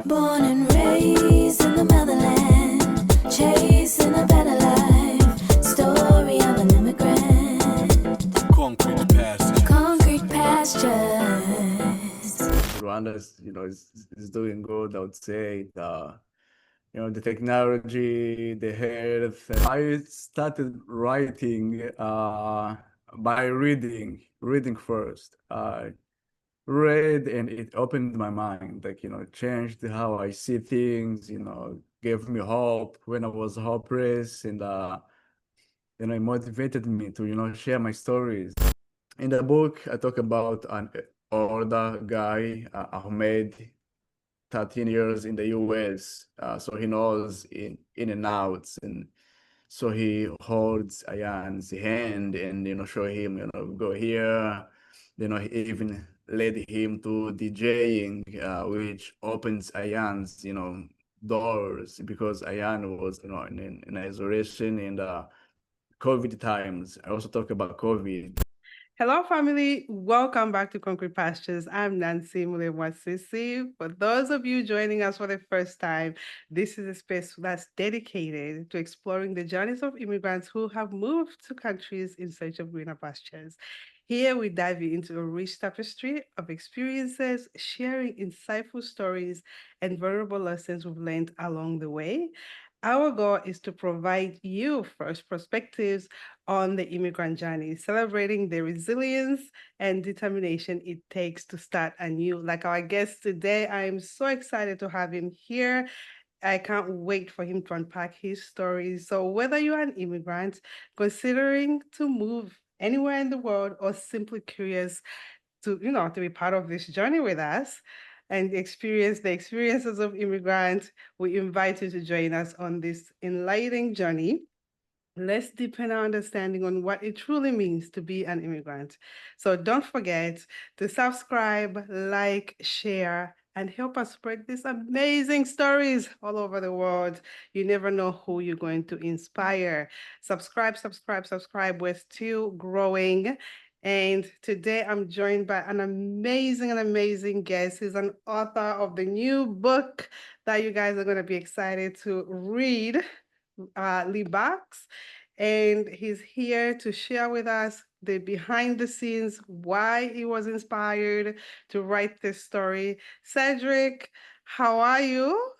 Born and raised in the motherland, chasing a better life. Story of an immigrant. Concrete pastures. Concrete pastures. Rwanda is doing good. I would say the technology, the health. I started writing by reading first. I read and it opened my mind, like changed how I see things. Gave me hope when I was hopeless, and it motivated me to share my stories. In the book, I talk about an older guy, Ahmed, 13 years in the US. So he knows in and outs. And so he holds Ayaan's hand and, show him, go here. He even led him to DJing, which opens Ayaan's, doors because Ayaan was, in isolation in the COVID times. I also talk about COVID. Hello, family. Welcome back to Concrete Pastures. I'm Nancy Mulewasisi. For those of you joining us for the first time, this is a space that's dedicated to exploring the journeys of immigrants who have moved to countries in search of greener pastures. Here, we dive into a rich tapestry of experiences, sharing insightful stories and vulnerable lessons we've learned along the way. Our goal is to provide you fresh perspectives on the immigrant journey, celebrating the resilience and determination it takes to start anew. Like our guest today, I am so excited to have him here. I can't wait for him to unpack his story. So whether you're an immigrant considering to move anywhere in the world or simply curious to be part of this journey with us and experience the experiences of immigrants, we invite you to join us on this enlightening journey. Let's deepen our understanding on what it truly means to be an immigrant. So don't forget to subscribe, like, share, and help us spread these amazing stories all over the world. You never know who you're going to inspire. Subscribe, subscribe, subscribe. We're still growing. And today I'm joined by an amazing guest. He's an author of the new book that you guys are going to be excited to read, Libaax, and he's here to share with us the behind the scenes, why he was inspired to write this story. Cedric, how are you?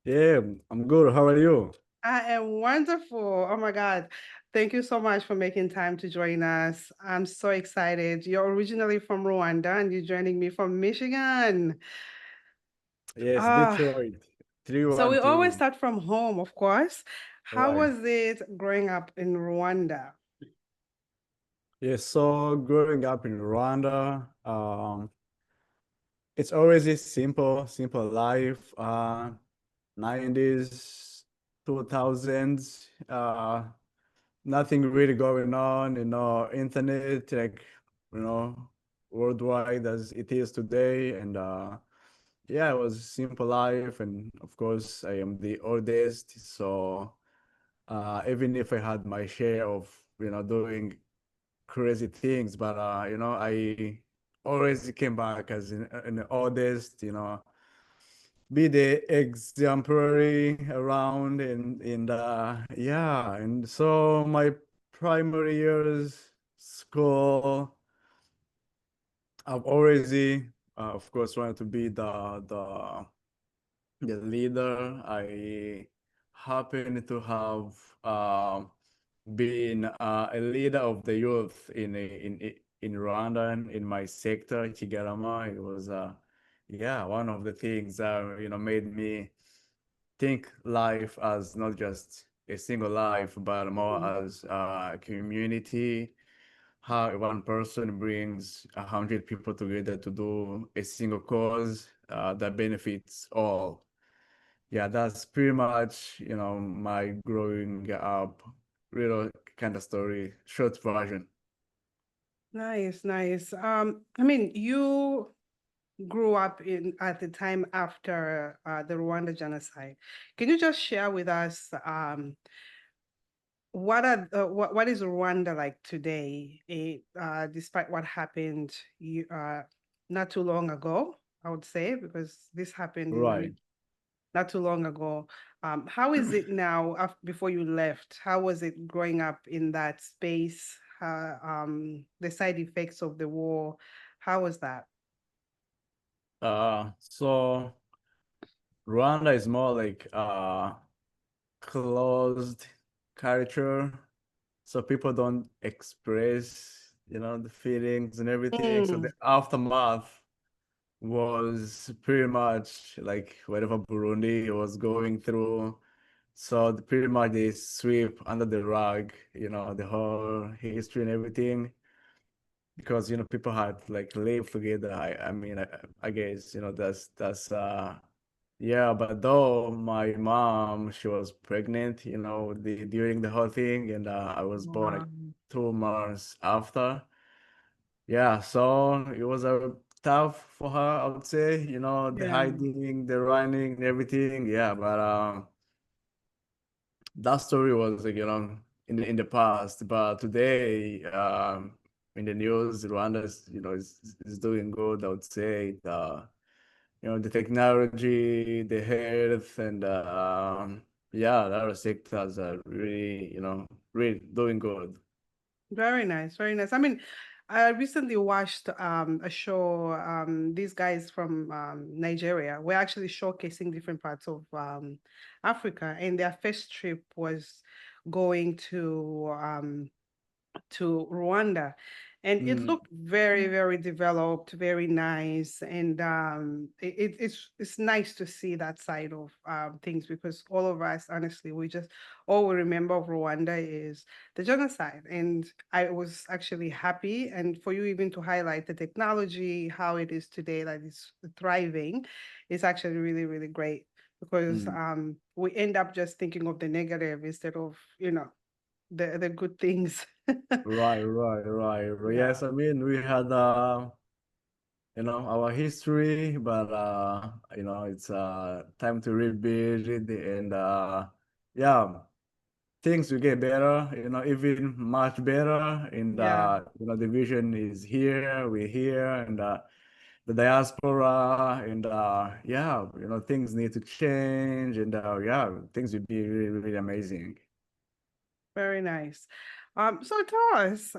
Yeah, I'm good. How are you? I am wonderful. Oh my God. Thank you so much for making time to join us. I'm so excited. You're originally from Rwanda and you're joining me from Michigan. Yes, Ah, Detroit. so we always 312. start from home, of course. How Right. was it growing up in Rwanda? Yes, so growing up in Rwanda, it's always a simple life. 90s, 2000s, nothing really going on, internet, like, you know, worldwide as it is today. And yeah, it was a simple life. And of course, I am the oldest. So even if I had my share of, doing crazy things, but I always came back as an oldest, be the exemplary around, and yeah. And so my primary years, school, I've always of course wanted to be the leader. I happen to have been a leader of the youth in Rwanda, in my sector, Kigarama. It was yeah, one of the things that made me think life as not just a single life, but more as a community. How one person brings 100 people together to do a single cause that benefits all. Yeah, that's pretty much, my growing up, real kind of story, short version. Nice, nice. I mean, you grew up in at the time after the Rwanda genocide. Can you just share with us what is Rwanda like today, despite what happened not too long ago? I would say, because this happened in Right. not too long ago. How is it now before you left? How was it growing up in that space? The side effects of the war, how was that? So Rwanda is more like closed culture, so people don't express, the feelings and everything. So the Mm, aftermath was pretty much like whatever Burundi was going through. So pretty much they sweep under the rug, the whole history and everything, because people had like lived together. I mean, I guess that's yeah. But though my mom, she was pregnant, during the whole thing, and I was born like wow. 2 months after. Yeah, so it was a tough for her, I would say, the Yeah, hiding, the running, and everything. Yeah, but that story was like, in the past. But today, in the news, Rwanda is doing good, I would say. The technology, the health, and yeah, the other sectors are really, really doing good. very nice, very nice. I mean, I recently watched a show. These guys from Nigeria were actually showcasing different parts of Africa, and their first trip was going to Rwanda. And it Mm, looked very, very developed, very nice. And it's nice to see that side of things, because all of us, honestly, all we remember of Rwanda is the genocide. And I was actually happy. And for you even to highlight the technology, how it is today, that it's thriving, is actually really, really great, because mm. we end up just thinking of the negative instead of, the good things. Right, right, right. Yeah, Yes, I mean, we had our history, but it's time to rebuild it, and yeah, things will get better, even much better. And yeah, the vision is here, we're here, and the diaspora, and yeah, things need to change, and yeah, things will be really, really amazing. very nice. So tell us,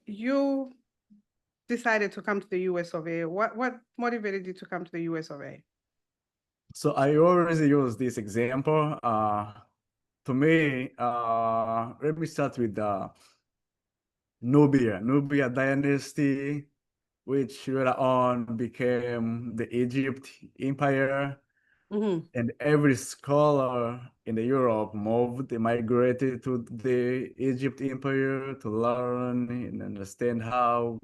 you decided to come to the US of A. What motivated you to come to the US of A? So I always use this example. To me, let me start with the Nubia dynasty, which later on became the Egypt Empire. Mm-hmm. And every scholar in the Europe moved, they migrated to the Egypt Empire to learn and understand how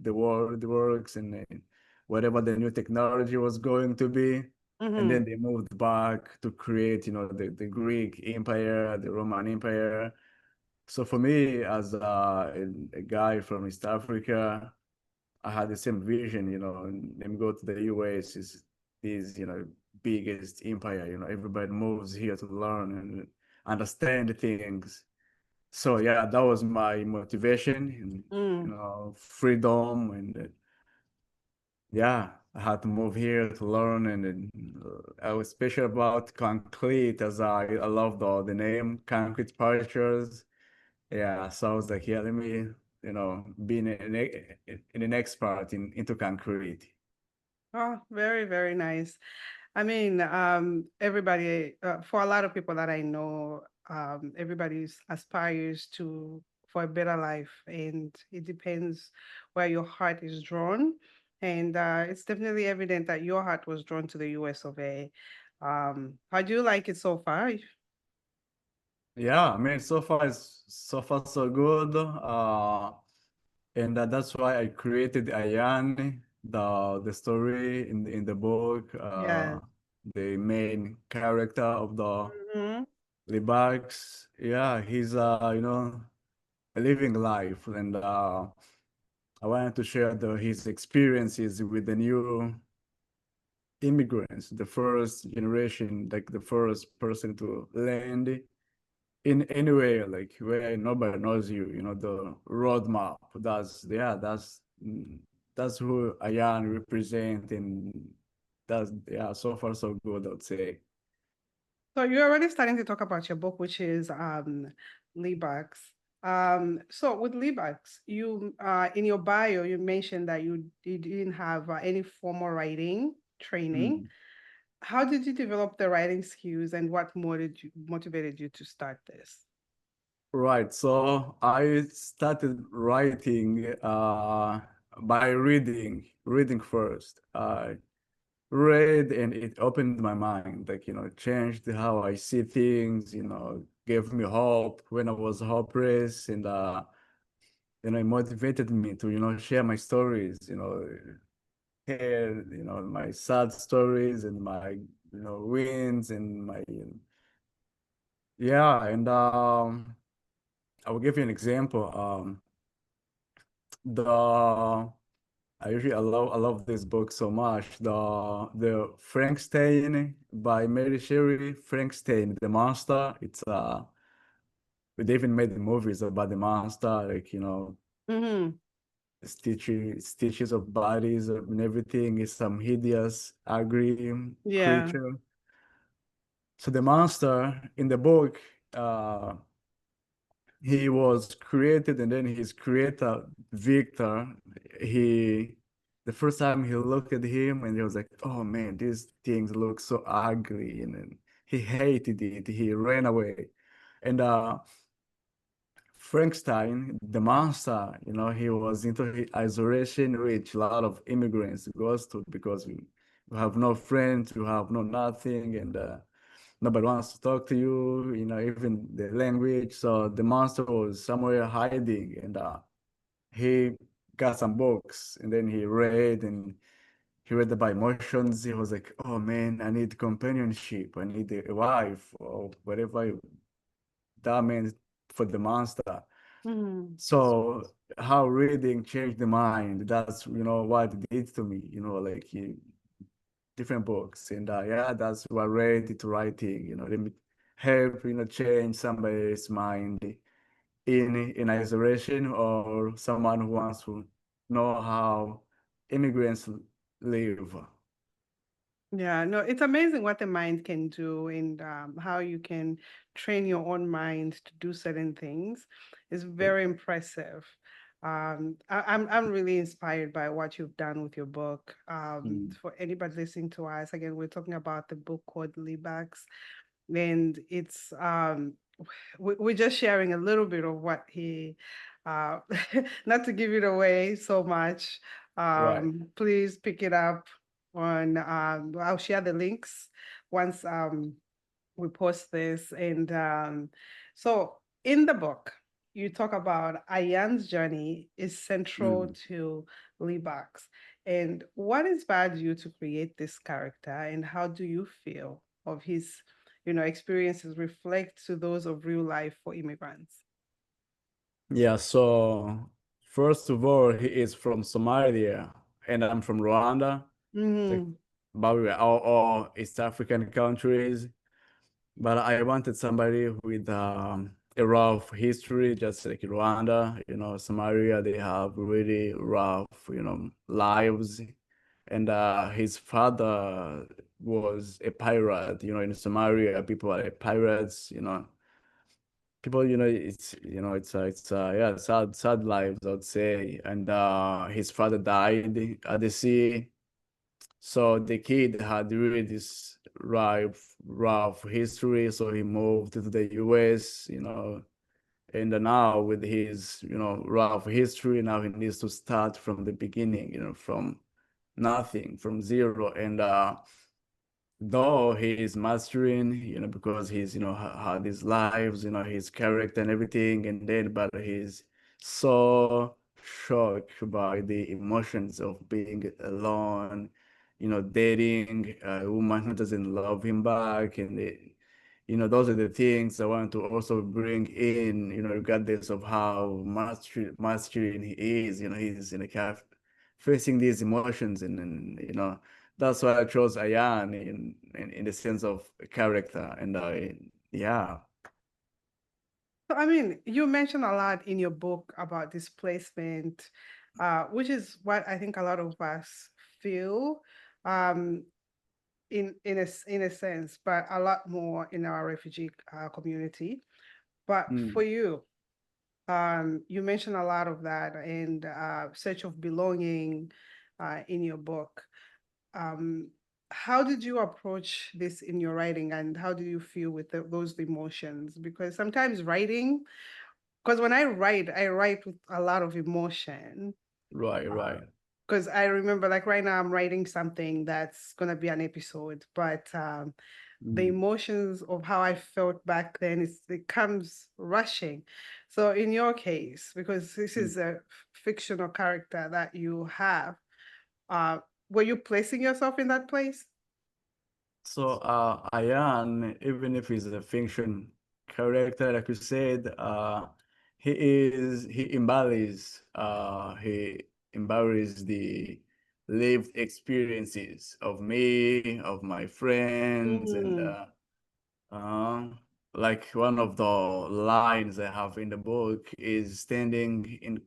the world works, and whatever the new technology was going to be. And Mm-hmm. then they moved back to create, the Greek Empire, the Roman Empire. So for me, as a guy from East Africa, I had the same vision, and then go to the US is this, biggest empire, everybody moves here to learn and understand things. So yeah, that was my motivation, and Mm. freedom, and yeah, I had to move here to learn, and I was special about concrete, as I love the name concrete partures. Yeah, so I was like, yeah, let me, be an expert into concrete. Oh, very, very nice. I mean, everybody, for a lot of people that I know, everybody aspires to for a better life, and it depends where your heart is drawn. And it's definitely evident that your heart was drawn to the US of A. How do you like it so far? Yeah, I mean, so far so good. And that's why I created Ayaan, the story in the book, Yeah. the main character of the Hmm. Libaax. Yeah, he's a living life, and I wanted to share his experiences with the new immigrants, the first generation, like the first person to land in anywhere, like where nobody knows you, the roadmap. That's, yeah, that's that's who Ayaan represent, and that's, yeah, so far so good, I would say. So you're already starting to talk about your book, which is Libaax. So with Libaax, you in your bio you mentioned that you didn't have any formal writing training. Mm. How did you develop the writing skills, and what motivated you to start this? Right. So I started writing by reading first. I read and it opened my mind, like, changed how I see things, gave me hope when I was hopeless, and it motivated me to, share my stories, share, my sad stories and my, wins and my, yeah, and I will give you an example. The I love this book so much. The Frankenstein by Mary Shelley. Frankenstein, the monster. They even made movies about the monster, like, Mm-hmm. stitches of bodies and everything. Is some hideous, ugly Yeah. creature. So the monster in the book, uh, he was created, and then his creator, Victor, he the first time he looked at him and he was like, oh man, these things look so ugly, and then he hated it. He ran away. And Frankenstein, the monster, he was into isolation, which a lot of immigrants goes to, because we have no friends, we have no nothing, and nobody wants to talk to you, even the language. So the monster was somewhere hiding, and he got some books, and then he read about emotions. He was like, oh man, I need companionship. I need a wife, or whatever that meant for the monster. Mm-hmm. So how reading changed the mind, that's, what it did to me, like different books. And yeah, that's what read it writing, let me help, change somebody's mind in isolation, or someone who wants to know how immigrants live. Yeah, no, it's amazing what the mind can do, and how you can train your own mind to do certain things is very impressive. I'm really inspired by what you've done with your book. Mm. For anybody listening to us, again, we're talking about the book called Libaax, and it's we're just sharing a little bit of what he uh not to give it away so much. Right. Please pick it up on I'll share the links once we post this. And so in the book you talk about Ayaan's journey is central Mm. to Libaax. And what inspired you to create this character, and how do you feel of his experiences reflect to those of real life for immigrants? Yeah, so first of all, he is from Somalia, and I'm from Rwanda. Like, Mm-hmm. but we are all East African countries. But I wanted somebody with a rough history, just like Rwanda, Somalia, they have really rough, lives. And his father was a pirate, in Somalia, people are pirates, people, yeah, sad lives, I'd say. And his father died at the sea. So the kid had really this rough history. So he moved to the US, and now with his, rough history, now he needs to start from the beginning, from nothing, from zero. And though he is mastering, because he's, had his lives, his character and everything, and then, but he's so shocked by the emotions of being alone, dating a woman who doesn't love him back, and those are the things I want to also bring in, regardless of how masculine he is, he's in a calf facing these emotions, and that's why I chose Ayaan in the sense of character, and yeah. So, I mean, you mentioned a lot in your book about displacement, which is what I think a lot of us feel, um, in a sense, but a lot more in our refugee community. But for Mm, you, you mentioned a lot of that and search of belonging in your book. Um, how did you approach this in your writing, and how do you feel with those emotions? Because sometimes writing, because when I write with a lot of emotion. right, right. Because I remember, like right now, I'm writing something that's gonna be an episode, but the Mm, emotions of how I felt back then it comes rushing. So in your case, because this mm. is a fictional character that you have, uh, were you placing yourself in that place? So, Ayaan, even if he's a fiction character, like you said, he embodies the lived experiences of me, of my friends, and Mm, uh, like one of the lines I have in the book is standing in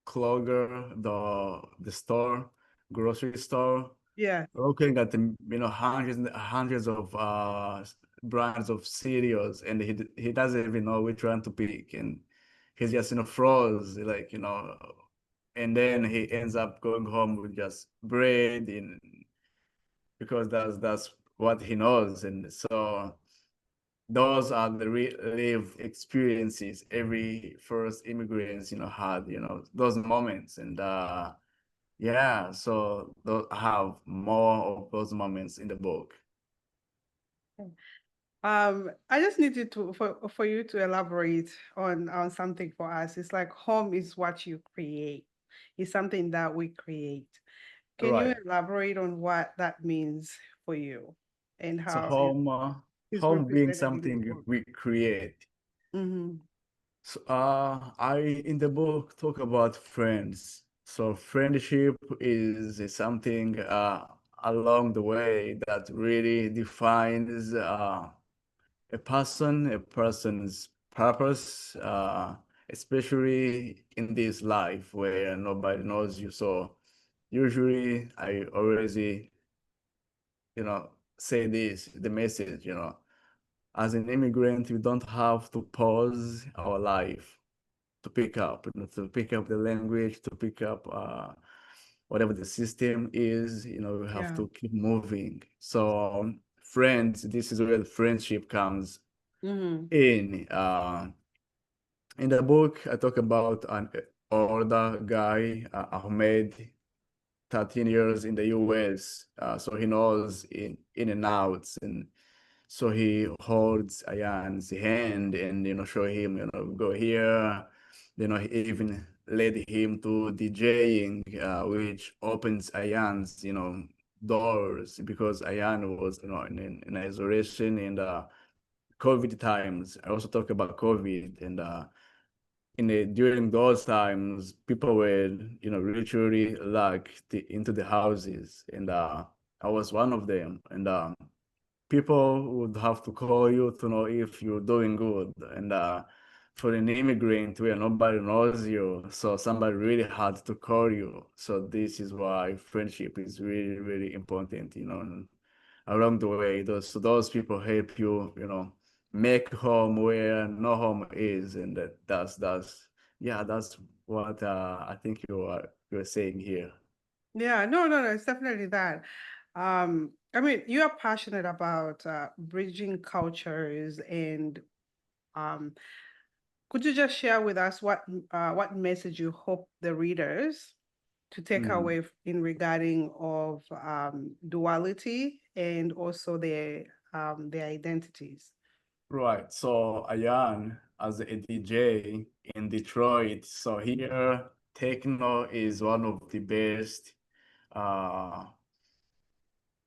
Kroger, the store, grocery store, yeah, looking at the hundreds and hundreds of brands of cereals, and he doesn't even know which one to pick, and he's just froze, like and then he ends up going home with just bread, and because that's what he knows, and so those are the lived experiences every first immigrants had, those moments, and yeah, so I have more of those moments in the book. I just need you to for you to elaborate on something for us. It's like home is what you create. It's something that we create. Can you Right. elaborate on what that means for you and So how it is home being represented in your something book? we create. Mm-hmm. So I in the book talk about friends. So friendship is something along the way that really defines a person's purpose, especially in this life where nobody knows you. So usually I always, say this, the message, as an immigrant, we don't have to pause our life to pick up, to pick up the language, to pick up whatever the system is, we have Yeah. to keep moving. So friends, this is where the friendship comes Mm-hmm. in the book. I talk about an older guy, Ahmed, 13 years in the US. So he knows in and outs. And so he holds Ayaan's hand and, show him, go here. He even led him to DJing, which opens Ayaan's, doors, because Ayaan was, in isolation and COVID times. I also talk about COVID, and during those times, people were, literally locked into the houses, and I was one of them. And people would have to call you to know if you're doing good. And for an immigrant where nobody knows you, so somebody really had to call you. So this is why friendship is really, really important, and along the way. Those people help you, make home where no home is, and that's yeah, that's what I think you're saying here. Yeah, no, no, no, it's definitely that. I mean, you are passionate about bridging cultures and um, could you just share with us what message you hope the readers to take Mm. away in regarding of duality and also their identities? Right. So Ayaan, as a DJ in Detroit, so here techno is one of the best, uh,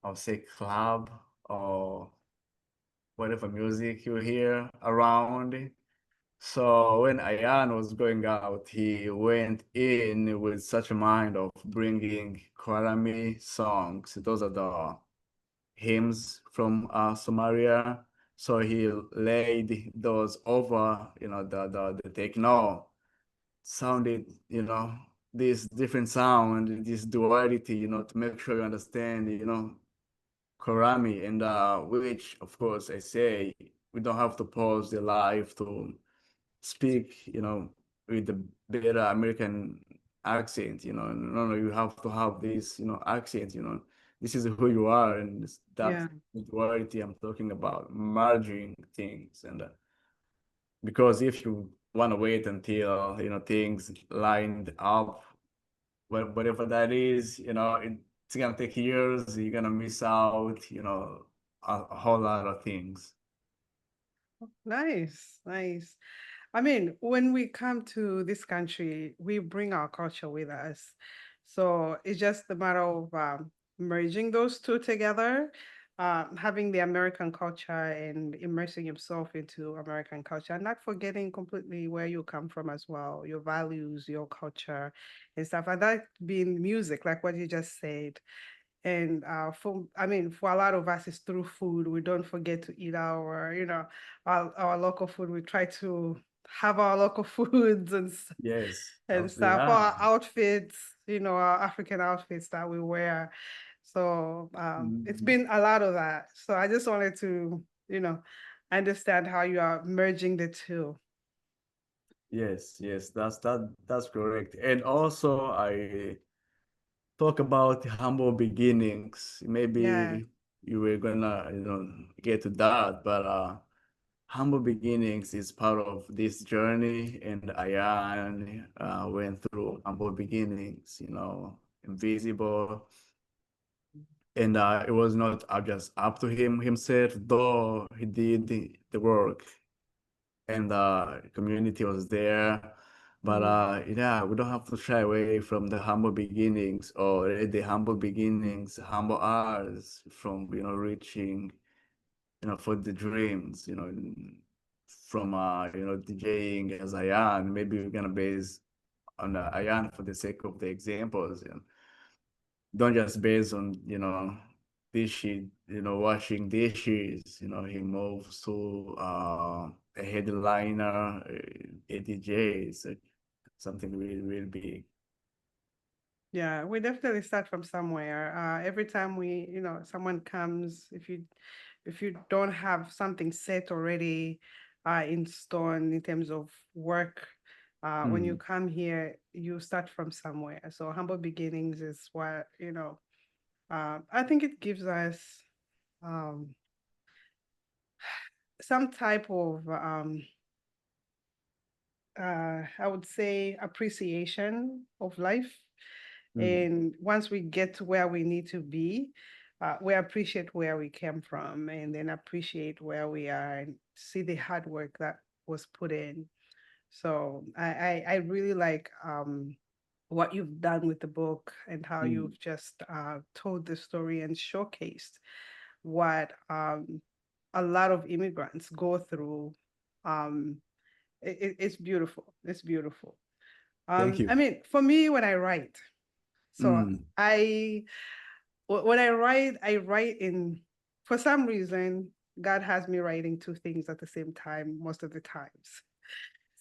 I'll say club or whatever music you hear around. So when Ayaan was going out, he went in with such a mind of bringing Kwarami songs. Those are the hymns from Somalia. So he laid those over, the techno sounded, this different sound, this duality, to make sure you understand, Karami, and which, of course, I say we don't have to pause the life to speak, with the better American accent, no, you have to have this, accent, this is who you are, and that Yeah. duality I'm talking about, merging things, and because if you want to wait until, things lined up, whatever that is, it's gonna take years, you're gonna miss out, a whole lot of things. Nice, nice. I mean, when we come to this country, we bring our culture with us. So it's just a matter of merging those two together, having the American culture and immersing yourself into American culture, and not forgetting completely where you come from as well, your values, your culture, and stuff. And that being music, like what you just said. And for a lot of us, it's through food. We don't forget to eat our local food. We try to have our local foods Yes, and stuff. yeah. Our outfits, our African outfits that we wear. So it's Mhm. been a lot of that. So I just wanted to, understand how you are merging the two. Yes, that's correct. And also I talk about humble beginnings. Yeah. Maybe you were gonna, get to that, but humble beginnings is part of this journey, and Ayaan went through humble beginnings, invisible, and it was not just up to him himself, though he did the work, and the community was there. But Mhm. yeah, we don't have to shy away from the humble beginnings, or the humble beginnings, humble hours from, reaching, for the dreams, from DJing as Ayaan. Maybe we're gonna base on Ayaan for the sake of the examples, don't just base on, dishes, washing dishes. He moves to a headliner, a DJ, so something really, really big. Yeah, we definitely start from somewhere. Every time someone comes, if you don't have something set already in stone in terms of work, when you Mm, come here, you start from somewhere. So humble beginnings is what, I think it gives us um, some type of I would say appreciation of life. mm, And once we get to where we need to be, we appreciate where we came from and then appreciate where we are and see the hard work that was put in. So I really like what you've done with the book and how mm. you've just told the story and showcased what a lot of immigrants go through. Um, it's beautiful. It's beautiful. Thank I you. mean, for me, when I write, so Mm, when I write in, for some reason, God has me writing two things at the same time most of the times.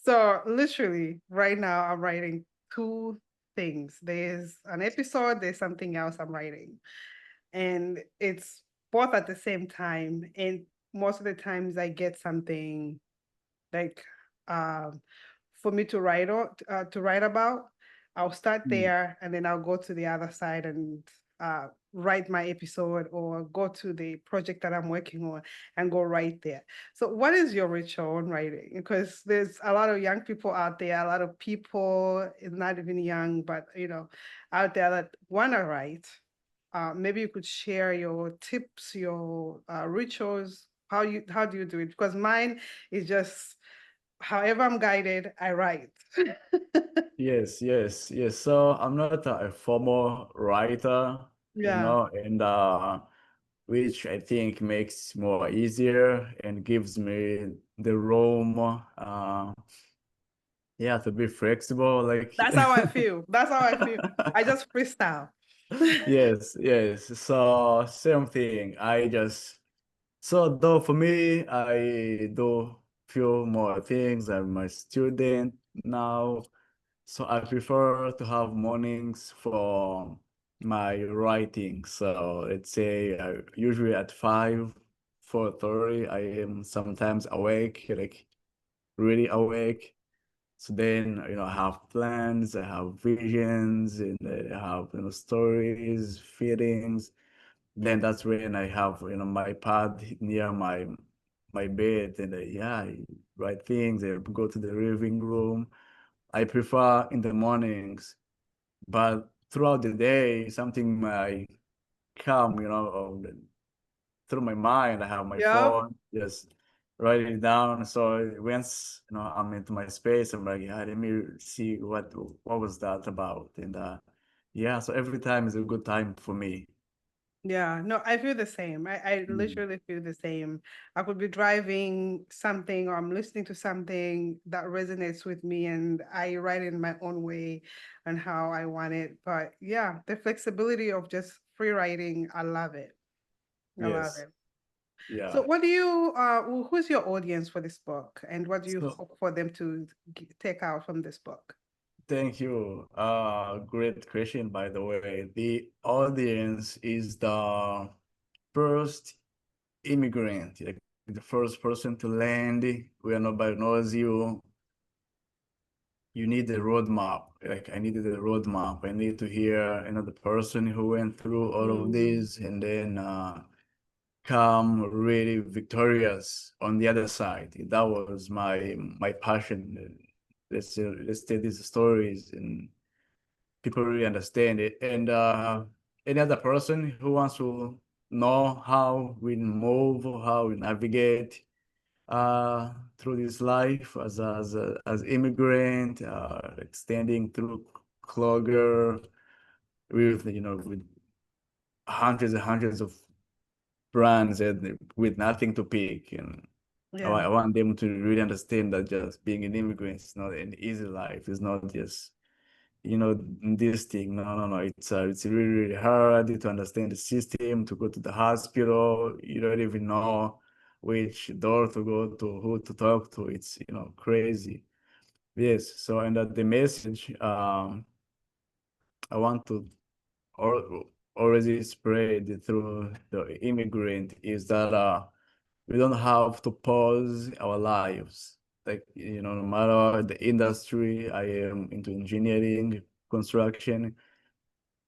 So literally, right now, I'm writing two things. There's an episode, there's something else I'm writing, and it's both at the same time. And most of the times, I get something like um for me to write about. I'll start mm. there and then I'll go to the other side and write my episode or go to the project that I'm working on and go right there. So what is your ritual on writing? Because there's a lot of young people out there, a lot of people not even young, but out there that want to write. Maybe you could share your tips, your rituals. How do you do it? Because mine is just however I'm guided, I write. Yes. So I'm not a formal writer, Yeah, and which I think makes more easier and gives me the room, yeah, to be flexible. Like, that's how I feel. That's how I feel. I just freestyle. yes. So same thing. So though for me, I do few more things. I'm a student now, So I prefer to have mornings for my writing. So let's say usually at 5, 4:30, I am sometimes awake, like really awake. So then, I have plans, I have visions, and I have, stories, feelings. Then that's when I have, my pad near my bed, and I write things. I go to the living room. I prefer in the mornings, but throughout the day, something might come, through my mind. I have my Yep. phone, just writing it down. So once, I'm into my space, I'm like, yeah, let me see what was that about. And yeah, so every time is a good time for me. Yeah, no, I feel the same. I Mm. literally feel the same. I could be driving something or I'm listening to something that resonates with me and I write it in my own way and how I want it. But yeah, the flexibility of just free writing, I love it. I love Yes. it. So Yeah. what do you who's your audience for this book and what do you So hope for them to take out from this book? thank you. Great question, by the way. The audience is the first immigrant, like the first person to land where nobody knows you. You need a roadmap. Like I needed a roadmap. I need to hear another person who went through all of Mm, this and then come really victorious on the other side. That was my passion. Let's tell these stories and people really understand it. And any other person who wants to know how we move, how we navigate through this life as immigrant, extending through Clogger with with hundreds and hundreds of brands and with nothing to pick. And yeah. I want them to really understand that just being an immigrant is not an easy life. It's not just this thing. No, no, no. It's really, really hard to understand the system, to go to the hospital. You don't even know which door to go to, who to talk to. It's, crazy. Yes. So, and the message I want to or already spread through the immigrant is that we don't have to pause our lives. Like, no matter the industry, I am into engineering, construction.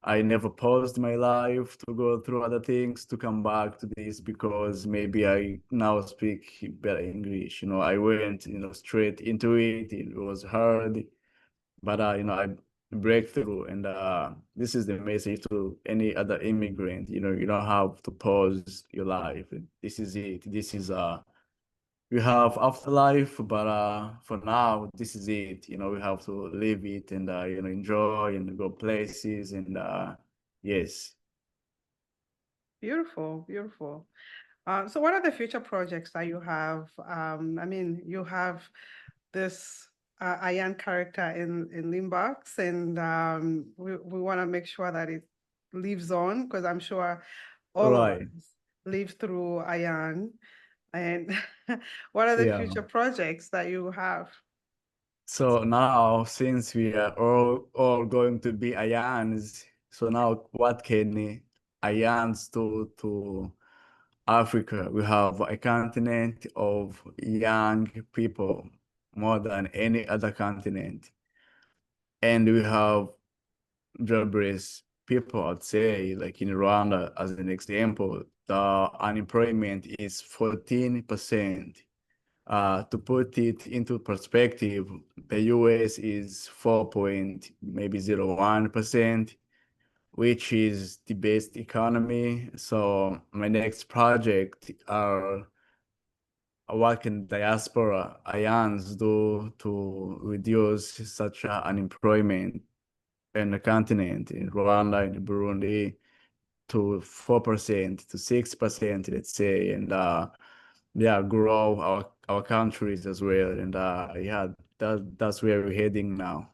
I never paused my life to go through other things to come back to this because maybe I now speak better English. I went, straight into it. It was hard, but I break through, and this is the message to any other immigrant. You don't have to pause your life. This is it. This is we have afterlife, but for now, this is it. We have to live it and enjoy and go places and yes. Beautiful, beautiful. So what are the future projects that you have? I mean, you have this Ayaan character in Limbox, and we want to make sure that it lives on because I'm sure all of Right. us live through Ayaan. And what are the Yeah. future projects that you have? So now, since we are all going to be Ayans, so now what can Ayans do to Africa? We have a continent of young people more than any other continent. And we have jobless people, I'd say, like in Rwanda, as an example, the unemployment is 14%. To put it into perspective, the US is 4 point maybe 0.01%, which is the best economy. So my next project are what can diaspora Ayans do to reduce such unemployment in the continent, in Rwanda, in Burundi, to 4% to 6%, let's say, and yeah, grow our countries as well. And yeah, that's where we're heading now.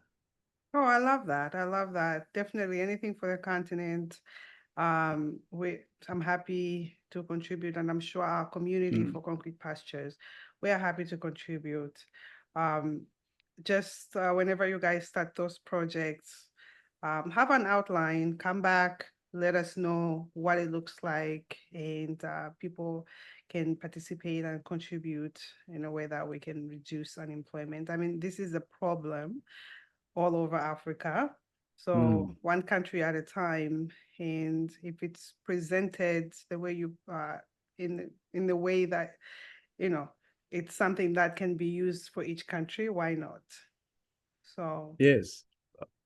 Oh, I love that. I love that. Definitely anything for the continent. I'm happy to contribute, and I'm sure our community Mm. for Concrete Pastures, we are happy to contribute. Um, just whenever you guys start those projects, have an outline, come back, let us know what it looks like, and people can participate and contribute in a way that we can reduce unemployment. I mean, this is a problem all over Africa. So Mm. one country at a time, and if it's presented the way you in the way that you know it's something that can be used for each country, why not? So Yes,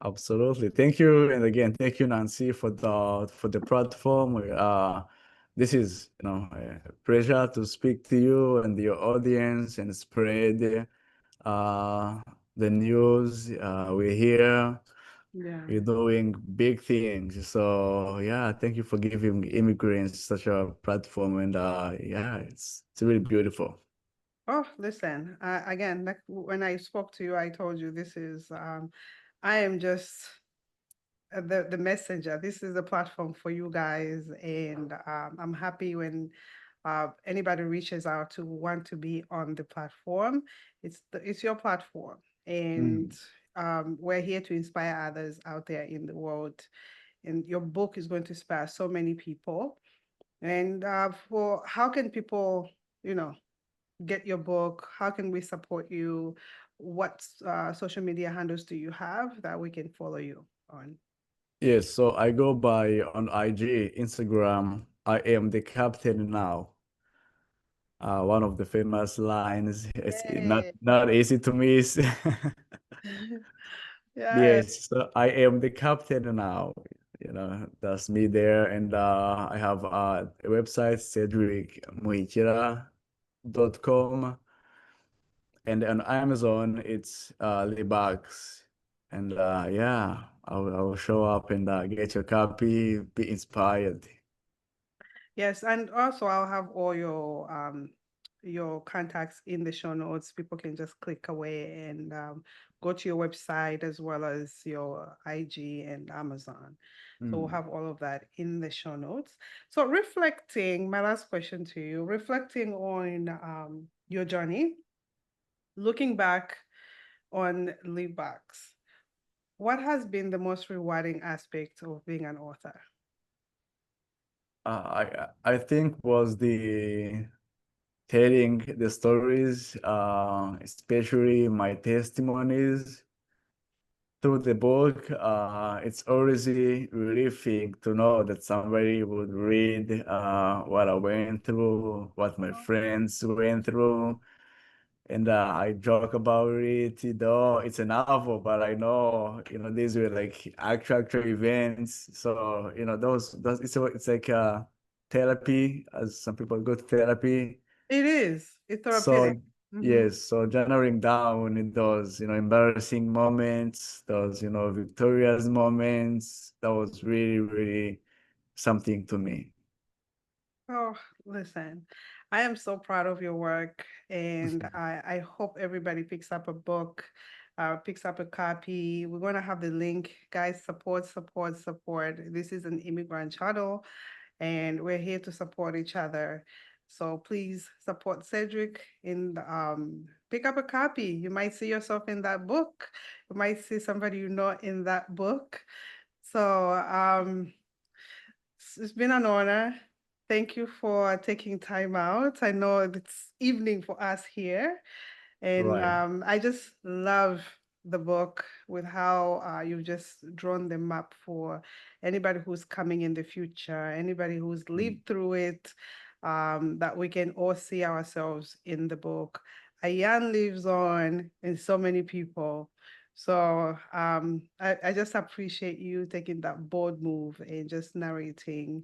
absolutely. Thank you, and again, thank you, Nancy, for the platform. This is, a pleasure to speak to you and your audience and spread uh, the news. We're here. yeah. We're doing big things. So yeah, thank you for giving immigrants such a platform, and yeah, it's really beautiful. Oh, listen, again, like when I spoke to you, I told you this is, I am just the messenger. This is a platform for you guys. And I'm happy when anybody reaches out to want to be on the platform. It's your platform. And Mm. we're here to inspire others out there in the world. And your book is going to inspire so many people. And for how can people, you know, get your book? How can we support you? What social media handles do you have that we can follow you on? Yes, so I go by on IG, Instagram. I am the captain now. One of the famous lines. It's Yay. not easy to miss. Yeah. Yes, so I am the captain now. That's me there, and I have a website, cedricmuhikira.com, and on Amazon it's Libaax, and yeah, I will show up and get your copy, be inspired. Yes, and also I'll have all your contacts in the show notes. People can just click away and go to your website as well as your IG and Amazon. So we'll Mm. have all of that in the show notes. So reflecting, my last question to you, reflecting on your journey, looking back on Libaax, what has been the most rewarding aspect of being an author? I think was the telling the stories, especially my testimonies through the book. It's always relieving to know that somebody would read what I went through, what my friends went through, and I joke about it. Though it's a novel, but I know these were like actual events. So those it's like therapy, as some people go to therapy. It is. It's therapeutic. So Mhm. yes, so generating down in those, embarrassing moments, those, victorious moments, that was really, really something to me. Oh, listen, I am so proud of your work, and I hope everybody picks up a book, picks up a copy. We're going to have the link. Guys, support, support, support. This is an immigrant channel, and we're here to support each other. So please support Cedric and pick up a copy. You might see yourself in that book. You might see somebody you know in that book. So it's been an honor. Thank you for taking time out. I know it's evening for us here, and Right. I just love the book with how you've just drawn the map for anybody who's coming in the future, anybody who's Mm. lived through it, that we can all see ourselves in the book. Ayaan lives on in so many people. So I just appreciate you taking that bold move and just narrating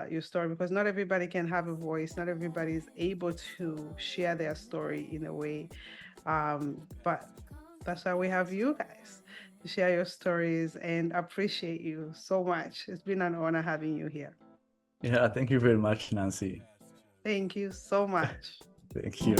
your story, because not everybody can have a voice, not everybody is able to share their story in a way, but that's why we have you guys to share your stories, and appreciate you so much. It's been an honor having you here. Yeah, thank you very much, Nancy. Thank you so much. Thank you.